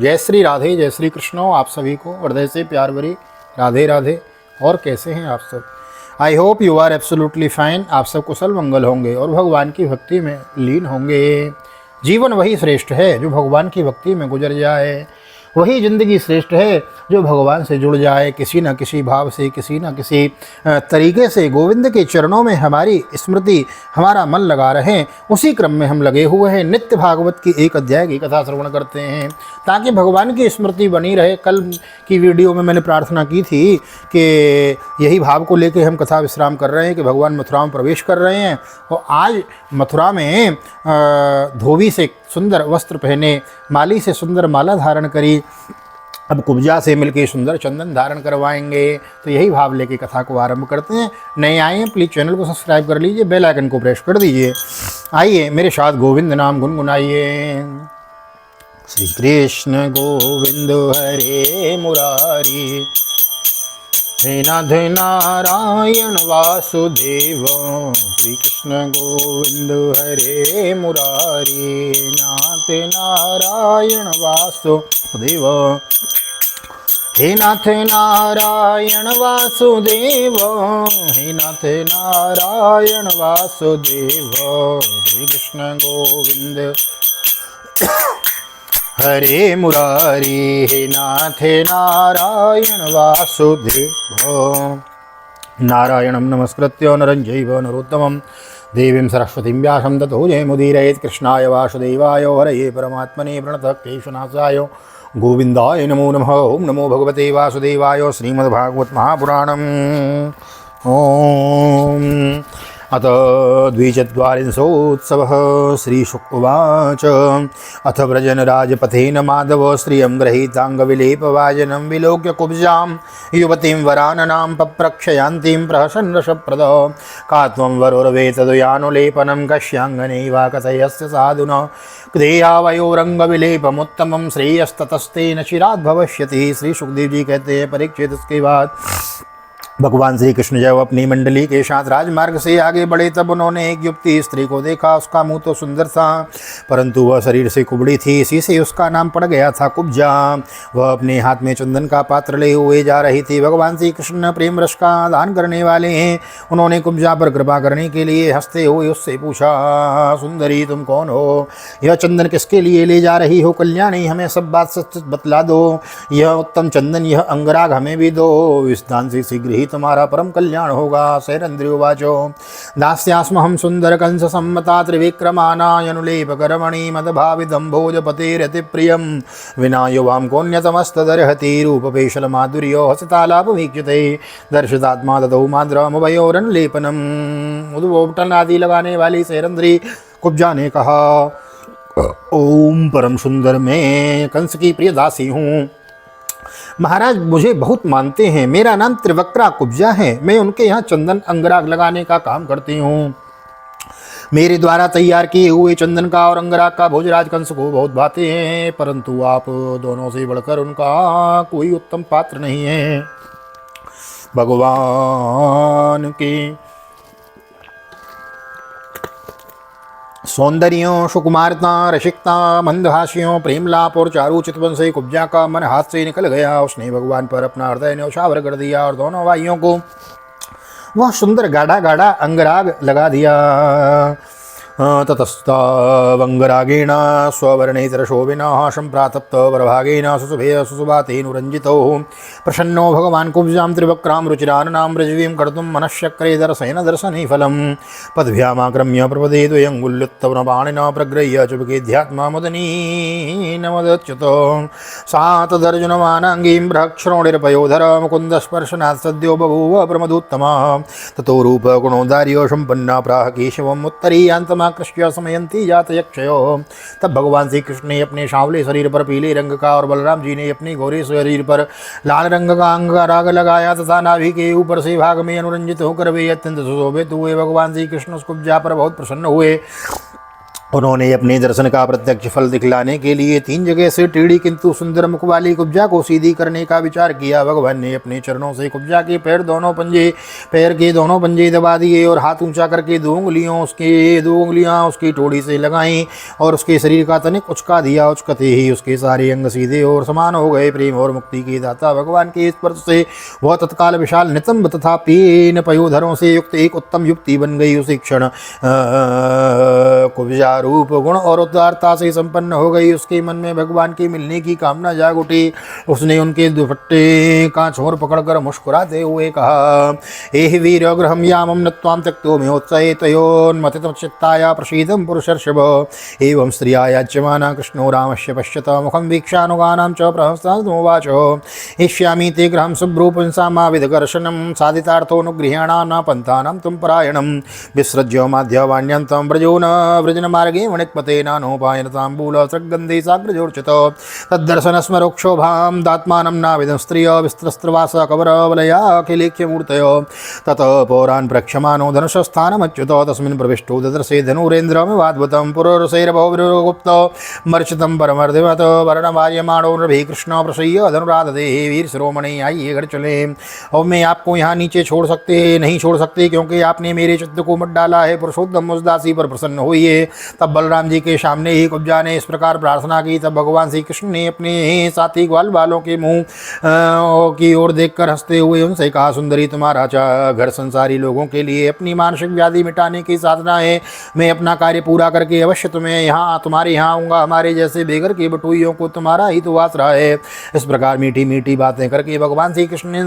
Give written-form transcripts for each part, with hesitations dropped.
जय श्री राधे, जय श्री कृष्ण। आप सभी को हृदय से प्यार भरी राधे राधे। और कैसे हैं आप सब? I hope you are absolutely fine. आप सब कुशल मंगल होंगे और भगवान की भक्ति में लीन होंगे। जीवन वही श्रेष्ठ है जो भगवान की भक्ति में गुजर जाए, वही ज़िंदगी श्रेष्ठ है जो भगवान से जुड़ जाए। किसी न किसी भाव से, किसी न किसी तरीके से गोविंद के चरणों में हमारी स्मृति, हमारा मन लगा रहे, उसी क्रम में हम लगे हुए हैं। नित्य भागवत की एक अध्याय की कथा श्रवण करते हैं ताकि भगवान की स्मृति बनी रहे। कल की वीडियो में मैंने प्रार्थना की थी कि यही भाव को लेकर हम कथा विश्राम कर रहे हैं कि भगवान मथुरा में प्रवेश कर रहे हैं। और आज मथुरा में धोबी से सुंदर वस्त्र पहने, माली से सुंदर माला धारण करी, अब कुब्जा से मिलके सुंदर चंदन धारण करवाएंगे। तो यही भाव लेके कथा को आरंभ करते हैं। नए आए हैं प्लीज़ चैनल को सब्सक्राइब कर लीजिए, बेल आइकन को प्रेस कर दीजिए। आइए मेरे साथ गोविंद नाम गुनगुनाइए। श्री कृष्ण गोविंद हरे मुरारी, हे नाथ नारायण वासुदेव। श्री कृष्ण गोविंद हरे मुरारी, नाथ नारायण वासुदेव। हे नाथ नारायण वासुदेव, हे नाथ नारायण वासुदेव। श्री कृष्ण गोविंद हरे मुरारी, हे नाथ नारायण वासुदेव। नारायणं नमस्कृत्य नरं चैव नरोत्तमं देवीं सरस्वतीं व्यासं ततो जयमुदीरयेत्। कृष्णाय वासुदेवाय हरये परमात्मने प्रणतः क्लेशनाशाय गोविन्दाय नमो नमः। ओं नमो भगवते वासुदेवाय। श्रीमद्भागवत महापुराणम्। ओम अथ द्विचत्वारिंशोत्सवः। श्रीशुक उवाच। अथ व्रजनराजपथेन माधव श्रियं गृहीताङ्गविलेपवाजनं विलोक्य कुब्जां युवतीं वराननां पप्रक्षयान्तीं प्रहसन् रसप्रद। का त्वं वरोर्वेतदयानुलेपनं कस्याङ्गने वा कथयस्य साधुना देहावयोरङ्गविलेपमुत्तमं श्रेयस्ततस्तेन चिरात् भविष्यति। श्री सुखदेव जी कहते हैं, परीक्षित इसके बाद भगवान श्री कृष्ण जब अपनी मंडली के साथ राजमार्ग से आगे बढ़े तब उन्होंने एक युवती स्त्री को देखा। उसका मुंह तो सुंदर था परंतु वह शरीर से कुबड़ी थी, इसी से उसका नाम पड़ गया था कुब्जा। वह अपने हाथ में चंदन का पात्र ले हुए जा रही थी। भगवान श्री कृष्ण प्रेम रस का दान करने वाले हैं। उन्होंने कुब्जा पर कृपा करने के लिए हंसते हुए उससे पूछा, सुंदरी तुम कौन हो? यह चंदन किसके लिए ले जा रही हो? कल्याणी हमें सब बात सच बतला दो। यह उत्तम चंदन, यह अंगराग हमें भी दो, इस दान से शीघ्र ही तुम्हारा परम कल्याण होगा। शैरंद्रियोवाचो दास्यास्म हम सुंदर कंस सम्मता त्रिविक्रमानायनुलेप कर्मणि मदभावितं भोजपतेरति प्रियं विना युवां कोन्यतमस्तदर्हति रूपपेशल माधुर्यो हसतालापवीक्षते दर्शितात्मा ततो माद्रामभयोरनुलेपनम्। उद्वोटन आदि लगाने वाली शैरंद्री कुब्जा ने कहा, ओम परम सुंदर, मैं कंस की प्रिय दासी हूँ। महाराज मुझे बहुत मानते हैं। मेरा नाम त्रिवक्रा कुब्जा है। मैं उनके यहाँ चंदन अंगराग लगाने का काम करती हूँ। मेरे द्वारा तैयार किए हुए चंदन का और अंगराग का भोजराज कंस को बहुत भाते हैं, परंतु आप दोनों से बढ़कर उनका कोई उत्तम पात्र नहीं है। भगवान की सौंदर्यों, सुकुमारता, रसिकता, मंदहासियों, प्रेमलाप और चारु चितवन से कुब्जा का मन हाथ से निकल गया। उसने भगवान पर अपना हृदय न्यौछावर कर दिया और दोनों भाइयों को वह सुंदर गाढ़ा गाढ़ा अंगराग लगा दिया। ततस्तावंगरागेण स्ववर्णेतरशोभिना सम्प्रातप्त वरभागेन सुशुभे सुशुभातेनुरञ्जितो प्रसन्नो भगवान् कुब्जां त्रिवक्रां रुचिराननां रजवीं कर्तुं मनश्चक्रे दर्शयन दर्शने फलं पद्भ्यामाक्रम्य प्रपदे द्वयङ्गुल्युत्तमपाणिना प्रगृह्य चुपकेध्यात्मामुदनीनमदच्युत सा तदर्जुनमानाङ्गीं बृहक्षणोडिर्पयोधर मुकुन्दस्पर्शनात् सद्यो बभूव प्रमदोत्तमा ततो रूपगुणोदार्यो सम्पन्ना प्राह केशवम् उत्तरीयान्तमा कृष्ण समयंती जात यक्षयो। तब भगवान श्री कृष्ण ने अपने सांवले शरीर पर पीले रंग का और बलराम जी ने अपने गोरे शरीर पर लाल रंग का अंगराग लगाया तथा नाभि के ऊपर से भाग में अनुरंजित होकर वे अत्यंत सुशोभित हुए। भगवान श्री कृष्ण उस कुब्जा पर बहुत प्रसन्न हुए। उन्होंने अपने दर्शन का प्रत्यक्ष फल दिखलाने के लिए 3 जगह से टेढ़ी किंतु सुंदर मुख वाली कुब्जा को सीधी करने का विचार किया। भगवान ने अपने चरणों से कुब्जा के पैर के दोनों पंजे दबा दिए और हाथ ऊंचा करके 2 उंगलियां उसकी टोड़ी से लगाईं और उसके शरीर का तनिक उचका दिया। उचकते ही उसके सारे अंग सीधे और समान हो गए। प्रेम और मुक्ति के दाता भगवान के स्पर्श से वह तत्काल विशाल नितंब तथा पीन पयोधरों से युक्त एक उत्तम युक्ति बन गई। उसी क्षण कुब्जा रूप गुण और उदारता से संपन्न हो गई। उसके मन में भगवान के मिलने की कामना जाग उठी। उसने उनके दुपट्टे का छोर पकड़कर मुस्कुराते हुए कहा, एहि वीर गृहं यामं नत्वां त्यक्तो मे उत्सहे तयोन्मथितचित्ताया प्रसीदं पुरुषर्षभ। एवं स्त्रिया याच्यमाना कृष्णो रामस्य पश्यत मुखं वीक्षानुगानां च प्रहंसानुवाच, इष्यामि ते गृहं शुभ्रूपं सामाविदकर्षणं साधितार्थोऽनुगृह्याणां न पन्थानां तुं परायणं विसृज्य माध्यवाण्यन्तं व्रजनमार्गे मणिक्पते नानोपायनताम्बूल सृग्गन्धे साग्रजोर्चित तद्दर्शनस्मरोक्षोभां दात्मानं नाविदं स्त्रिय विस्त्रस्त्रवास कवरवलयाखिलेख्यमूर्तय ततः पौरान् प्रक्षमानो धनुषस्थानमच्युत तस्मिन् प्रविष्टो ददर्शे धनुरेन्द्रमिवाद्भुतं पुररसैरभौविरुगुप्त मर्चितं परमर्दिवत वर्णवार्यमाणो नृभिः कृष्ण प्रसह्य धनुराधते वीर शिरोमणि आइए घर चले। अब मैं आपको यहाँ नीचे नहीं छोड़ सकते क्योंकि आपने मेरे चित्त को मत डाला है। पुरुषोत्तम उस दासी पर प्रसन्न हुई। तब बलराम जी के सामने ही कुब्जा ने इस प्रकार प्रार्थना की। तब भगवान श्री कृष्ण ने अपने साथी ग्वाल बालों के मुंह की ओर देखकर हंसते हुए उनसे कहा, सुंदरी तुम्हारा घर संसारी लोगों के लिए अपनी मानसिक व्याधि मिटाने की साधना है। मैं अपना कार्य पूरा करके अवश्य तुम्हारे यहाँ आऊँगा। हमारे जैसे बेघर के बटुइयों को तुम्हारा ही तो आसरा है। इस प्रकार मीठी मीठी बातें करके भगवान श्री कृष्ण ने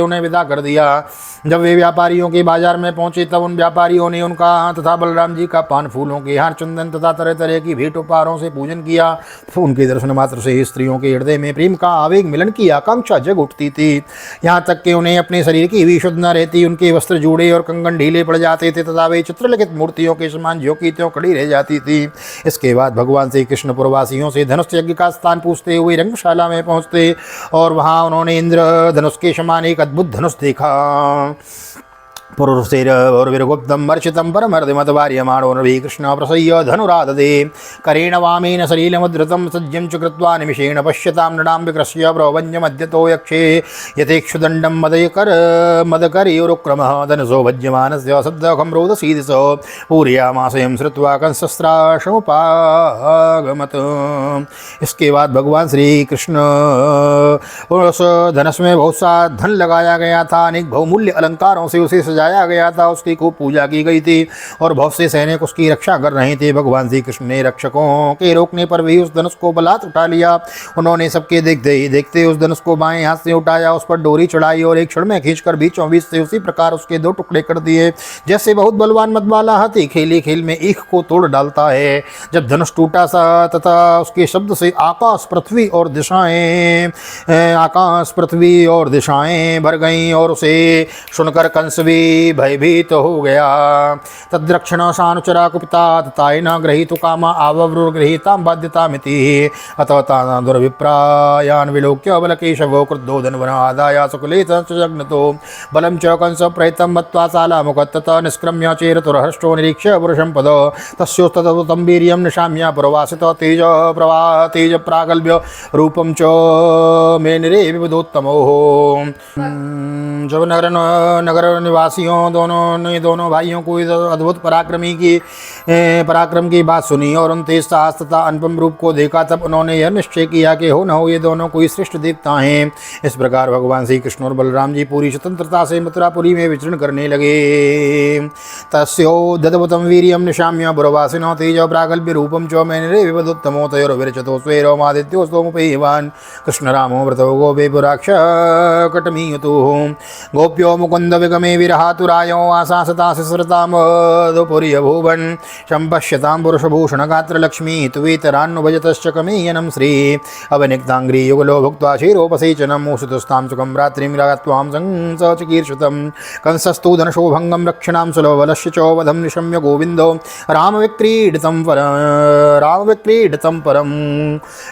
उन्हें विदा कर दिया। जब वे व्यापारियों के बाजार में पहुंचे तब उन व्यापारियों ने उनका तथा बलराम जी का पान फूलों के हार चंदन तथा तरह तरह की भेंट उपहारों से पूजन किया। उनके दर्शन मात्र से स्त्रियों के हृदय में प्रेम का आवेग मिलन की आकांक्षा जग उठती थी। यहाँ तक कि उन्हें अपने शरीर की भी शुद्ध न रहती। उनके वस्त्र जूड़े और कंगन ढीले पड़ जाते थे तथा वे चित्रलिखित मूर्तियों के समान ज्यों की त्यों खड़ी रह जाती थी। इसके बाद भगवान श्री कृष्ण पुरवासियों से धनुष यज्ञ का स्थान पूछते हुए रंगशाला में पहुँचते और वहाँ उन्होंने इंद्र धनुष के समान एक अद्भुत धनुष देखा। पुरुषैर्विर्गुप्तं मर्चितं परमर्दिमतवार्यमाणो नृभिः कृष्ण प्रसह्य धनुराददे करेण वामेन सलीलमुद्धृतं सज्जं च कृत्वा निमिषेण पश्यतां नृणां विकृष्य प्रवञ्जमद्यतो यक्षे यथेक्षुदण्डं मदकर्योरुक्रमः धनुषो भज्यमानस्य सद्दखं रोदसीदिश पूरयामाशयं श्रुत्वा कंसस्त्राशमुपागमत्। इसके बाद भगवान श्री कृष्ण उस धनुष में बहुत सा धन लगाया गया था। अनेक बहुमूल्य अलंकारों से उसे सजाया गया था। उसकी खूब पूजा की गई थी और बहुत से सैनिक उसकी रक्षा कर रहे थे। भगवान श्री कृष्ण ने रक्षकों के रोकने पर भी उस धनुष को बलात् उठा लिया। उन्होंने सबके देखते ही देखते उस धनुष को बाएं हाथ से उठाया, उस पर डोरी चढ़ाई और एक क्षण में खींचकर बीचों बीच से उसी प्रकार उसके 2 टुकड़े कर दिए जैसे बहुत बलवान मतवाला हाथी खेल खेल में ईख को तोड़ डालता है। जब धनुष टूटा सा तथा उसके शब्द से आकाश पृथ्वी और दिशाएं भर गईं और उसे सुनकर कंस भी भयभीत हो गया। तद्रक्षण सानुचरा कुपिता ततायन गृहीतु कामा आववृगृहीतां बाध्यतामिति अतः तान् दुर्विप्रायान् विलोक्य बलकेशवो क्रुद्धो धन्वनादाय सुकुले जग्नतो बलं च कंस प्रहितं मत्वा शालामुखत्ततः निष्क्रम्य चेरतुर्हृष्टो निरीक्ष्य पुरुषं पद तस्योस्ततं वीर्यं निशाम्य पुरवासितो तेज प्रागल्भ्य रूपं च मेनिरे विविधोत्तमो। जब नगर निवासियों दोनों भाइयों को इस अद्भुत पराक्रम की बात सुनी और उन तेज साहस तथा अनुपम रूप को देखा तब उन्होंने यह निश्चय किया कि हो न हो ये दोनों कोई श्रेष्ठ देवता हैं। इस प्रकार भगवान श्री कृष्ण और बलराम जी पूरी स्वतंत्रता से मथुरापुरी में विचरण करने लगे। तस्योदद्भुतं वीर्यं निशाम्य पुरवासिनो तेज प्रागल्भ्य रूपं च मेनिरे विविधोत्तमो तयोर्विरचितो स्वेरोमादित्यो स्तोमुपेयवान् कृष्णरामो व्रतो गोपे पुराक्षकटमीयतुः गोप्यो मुकुन्द विगमे विरहातुरायो आशासता शिश्रतामधुपुर्यभुवन् सम्पश्यतां पुरुषभूषणगात्रलक्ष्मी तुवेतरान्नुभजतश्च कमेयनं श्री अवनिक्ताङ्घ्रि युगलो भुक्त्वा क्षीरोपसेचनं मूषितुस्तां सुखं रात्रिं रात्वां संसचिकीर्षितं कंसस्तु धनशोभङ्गं रक्षणां सुलभबलस्य च वधं निशम्य गोविन्दो रामविक्रीडितं परम्।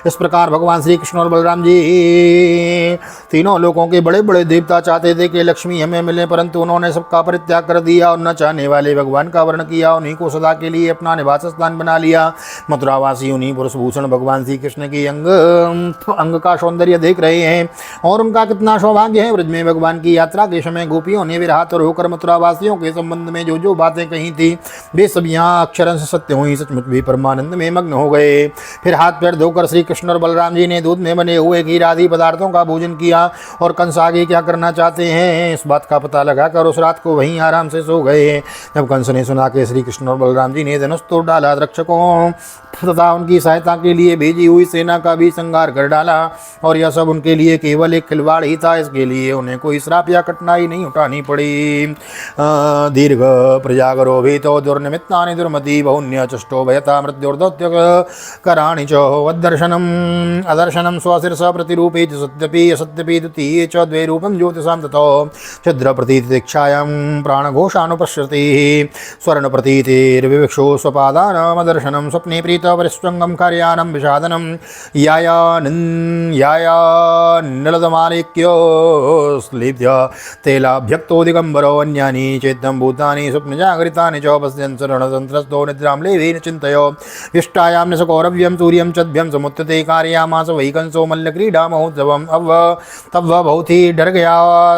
इस प्रकार भगवान श्री कृष्ण और बलराम जी तीनों लोगों के बड़े बड़े देवता चाहते थे कि लक्ष्मी हमें मिले, परंतु उन्होंने सबका परित्याग कर दिया और न चाहने वाले भगवान का वर्ण किया। उन्हीं को सदा के लिए अपना निवास स्थान बना लिया। मथुरावासी उन्हीं पुरुष भूषण भगवान श्री कृष्ण की अंग का सौंदर्य देख रहे हैं और उनका कितना सौभाग्य है। ब्रज में भगवान की यात्रा के समय गोपियों ने विरात और होकर मथुरावासियों के संबंध में जो जो बातें कही थी वे सब यहाँ अक्षरंश सत्य हुई। सचमुच भी परमानंद में मग्न हो गए। फिर हाथ पैर धोकर श्री कृष्ण और बलराम जी ने दूध में बने हुए घी आदि पदार्थों का भोजन किया और कंस आगे क्या करना चाहते हैं इस बात का पता लगाकर उस रात को वहीं आराम से सो गए। जब कंस ने सुना कि श्री कृष्ण और बलराम जी ने धनुष तोड़ डाला, रक्षकों तथा उनकी सहायता के लिए भेजी हुई सेना का भी संहार कर डाला और यह सब उनके लिए केवल एक खिलवाड़ ही था, इसके लिए उन्हें कोई श्राप या कठिनाई नहीं उठानी पड़ी। दीर्घ प्रजागरो भी तो दुर्निमित्तानि दुर्मति बहुन्य चष्टो भयता मृत्युर्दौत्य कराणि च अदर्शनम स्वशिरस प्रतिरूपे च सत्यपि असत्यपि द्वितीये च द्वे रूपं ज्योतिषां ततो छिद्र प्रतीतिक्षायां प्राणघोषानुपश्यति स्वर्ण प्रतीतिर्विवक्षो स्वपादानामदर्शनं स्वप्ने प्रीत परिस्वंगं कार्यानं विषादनं याया निलदमालिक्यो स्लीप्य तेलाभ्यक्तो दिगंबरो अन्यानि चेतं भूतानि स्वप्नजागरितानि च पश्यन् शरणतन्त्रस्थो निद्रां लेवेन चिन्तयो विष्टायां निशकौरव्यं सूर्यं चद्भ्यं समुत्थिते कार्यामास वै कंसो मल्लक्रीडा महोत्सवम् तब वह बहुत ही डर गया।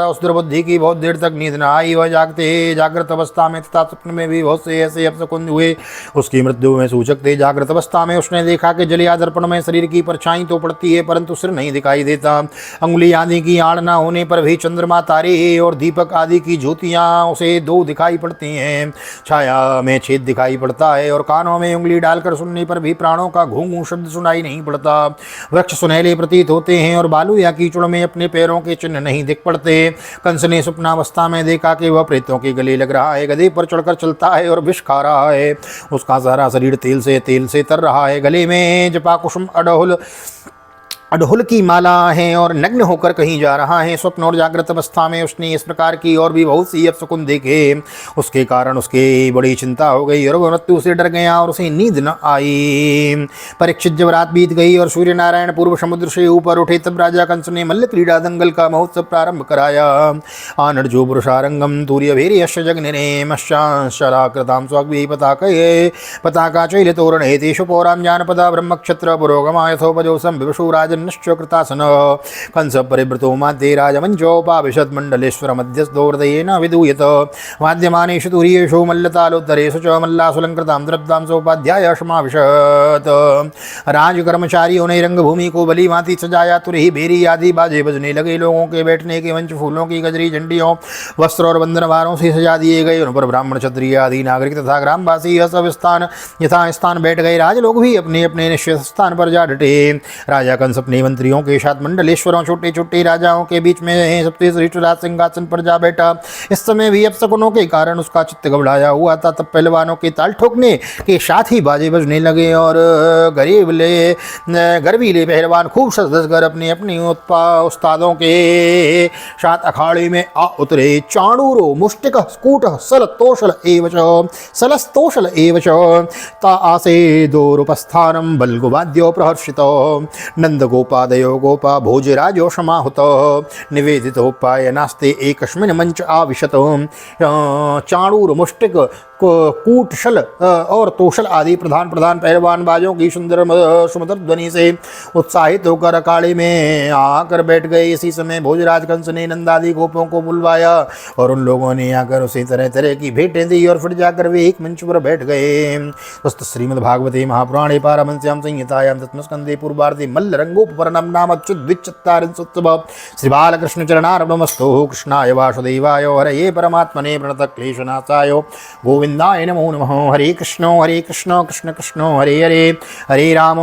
उस दुर्बुद्धि की बहुत देर तक नींद न आई। वह जागृत अवस्था में तथा स्वप्न में भी बहुत से ऐसे अपशकुन हुए उसकी मृत्यु में सूचक थे। जागृत अवस्था में उसने देखा कि जलिया दर्पण में शरीर की परछाई तो पड़ती है परंतु सिर नहीं दिखाई देता। अंगुली आदि की आड़ न होने पर भी चंद्रमा, तारे और दीपक आदि की ज्योतियां उसे दो दिखाई पड़ती हैं। छाया में छेद दिखाई पड़ता है और कानों में उंगली डालकर सुनने पर भी प्राणों का घूं घूं शब्द सुनाई नहीं पड़ता। वृक्ष सुनहले प्रतीत होते हैं और बालू या कीचड़ में अपने पैरों के चिन्ह नहीं दिख पड़ते। कंस ने स्वप्नावस्था में देखा कि वह प्रेतों के गले लग रहा है, गधे पर चढ़कर चलता है और विष खा रहा है। उसका सारा शरीर तेल से तर रहा है। गले में जपा कुसुम अड़हुल की माला है और नग्न होकर कहीं जा रहा है। स्वप्न और जागृत अवस्था में उसने इस प्रकार की और भी बहुत सी अपशकुन देखे। उसके कारण उसकी बड़ी चिंता हो गई और वह मृत्यु से डर गया और उसे नींद न आई। परीक्षित जब रात बीत गई और सूर्य नारायण पूर्व समुद्र से ऊपर उठे तब राजा कंस ने मल्ल क्रीड़ा दंगल का महोत्सव प्रारंभ कराया। आनर्जो पुरुषारंगम तूर्यभीर्यश्च जग्निने मश्चांशलाकृतां स्वाग्वी पताका चैलतोरणे तेषु पौरां जानपदा ब्रह्मक्षत्र पुरोगमा यथोपजोसं विवशो राजन् कृतासन कंस परिवृतो माध्ये राजमंचोपाविशद मंडलेश्वर मध्यस्थो हृदयेन विदूयत वाद्यमानेषु तुरीयेषु मल्लतालोत्तरेषु च मल्लासुलंकृतां द्रव्यां सोपाध्याय समाविशत। राजकर्मचारियों ने रंगभूमि को भली भांति सजाया। तुरही बेरी आदि बाजे बजने लगे। लोगों के बैठने के मंच फूलों की गजरी, झंडियों, वस्त्र और बंधनवारों से सजा दिए गए। उन पर ब्राह्मण, क्षत्रिय आदि नागरिक तथा ग्रामवासी यह सब स्थान यथा स्थान बैठ गए। राजलोग भी अपने अपने निश्चित स्थान पर जा डटे। राजा कंस अपने मंत्रियों के साथ मंडलेश्वरों छोटे छोटे राजाओं के बीच में सबसे श्रेष्ठ राज सिंहासन पर जा बैठा। इस समय भी अपशकुनों के कारण उसका चित्त घबराया हुआ था। तब पहलवानों के ताल ठोकने के साथ ही बाजे बजने लगे और गर्वीले पहलवान खूब सज-धज कर अपने अपने उस्तादों के साथ अखाड़े में आ उतरे। चाणूरो मुष्टिक स्कूट सलस्तोषल एवच ता आसे दोरुपस्थानम बल्गुवाद्यो प्रहर्षितो नंदगोपादयो गोपा भोजराजो समाहुत निवेदितोपाय नास्ते एकस्मिन् मंच आविशत। चाणूर, मुष्टिक, कूटशल और तोशल आदि प्रधान पहलवान बाजों की सुमधुर ध्वनि से उत्साहित होकर अखाड़े में आकर बैठ गए। इसी समय भोजराज कंस ने नंदादि गोपों को बुलवाया और उन लोगों ने आकर उसे तरह तरह की भेंटें दी और फिर जाकर वे एक मंच पर बैठ गए। श्रीमद्भागवते महापुराणे पारमहंस्यां संहितायां दशमस्कन्धे पूर्वार्धे मल्ल रंगोपवर्णम नाम अच्युतद्विचत्वारिंशोत्सव श्री बालकृष्ण चरणार्पणमस्तु। कृष्णाय वासुदेवाय हरये परमात्मने प्रणतक्लेशनाशाय गोविंदाय नमो नमः। हरे कृष्ण कृष्ण कृष्ण हरे हरे, हरे राम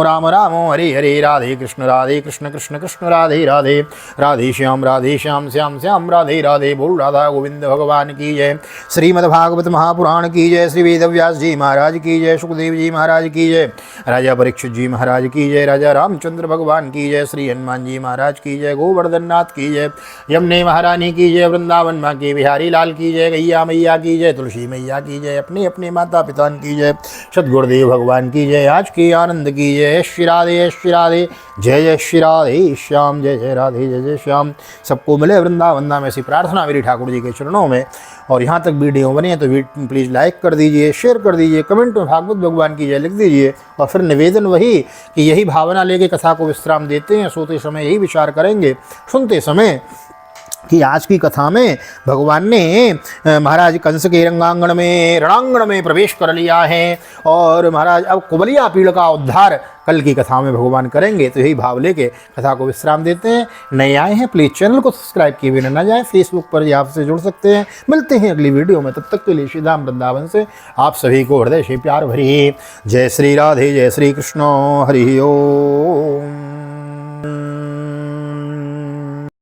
राम राम हरे हरे, राधे कृष्ण कृष्ण कृष्ण राधे राधे, राधे श्याम श्याम राधे राधे। बोल राधा गोविंद भगवान की जय। श्रीमद्भागवत महापुराण की जय। श्री वेदव्यास जी महाराज की जय। सुखदेव जी महाराज की जय। राजा परीक्षित जी महाराज की जय। राजा रामचंद्र भगवान की जय। श्री हनुमान जी महाराज की जय। गोवर्धन नाथ की जय। यमुने महारानी की जय। वृंदावन माँ के बिहारी लाल की जय। गैया मैया की जय। तुलसी मैया की जय। अपने अपने माता पिता की जय। सद्गुरुदेव भगवान की जय। आज के आनंद की जय। श्री राधे जय जय श्री राधे श्याम, जय जय राधे जय जय श्याम। सबको मिले वृंदावन धाम, ऐसी प्रार्थना मेरी ठाकुर जी के चरणों में। और यहाँ तक वीडियो बनी है तो प्लीज़ लाइक कर दीजिए, शेयर कर दीजिए, कमेंट में भागवत भगवान की जय लिख दीजिए। और फिर निवेदन वही कि यही भावना लेके कथा को विश्राम देते हैं, सोते समय यही विचार करेंगे, सुनते समय कि आज की कथा में भगवान ने महाराज कंस के रंगांगण में, रणांगण में प्रवेश कर लिया है और महाराज अब कुबलिया पीड़ का उद्धार कल की कथा में भगवान करेंगे। तो यही भाव लेके कथा को विश्राम देते हैं। नए आए हैं प्लीज़ चैनल को सब्सक्राइब किए बिना ना जाएं, फेसबुक पर ही आपसे जुड़ सकते हैं। मिलते हैं अगली वीडियो में, तब तक के लिए श्री धाम वृंदावन से आप सभी को हृदय से प्यार भरी जय श्री राधे, जय श्री कृष्ण, हरि ओम।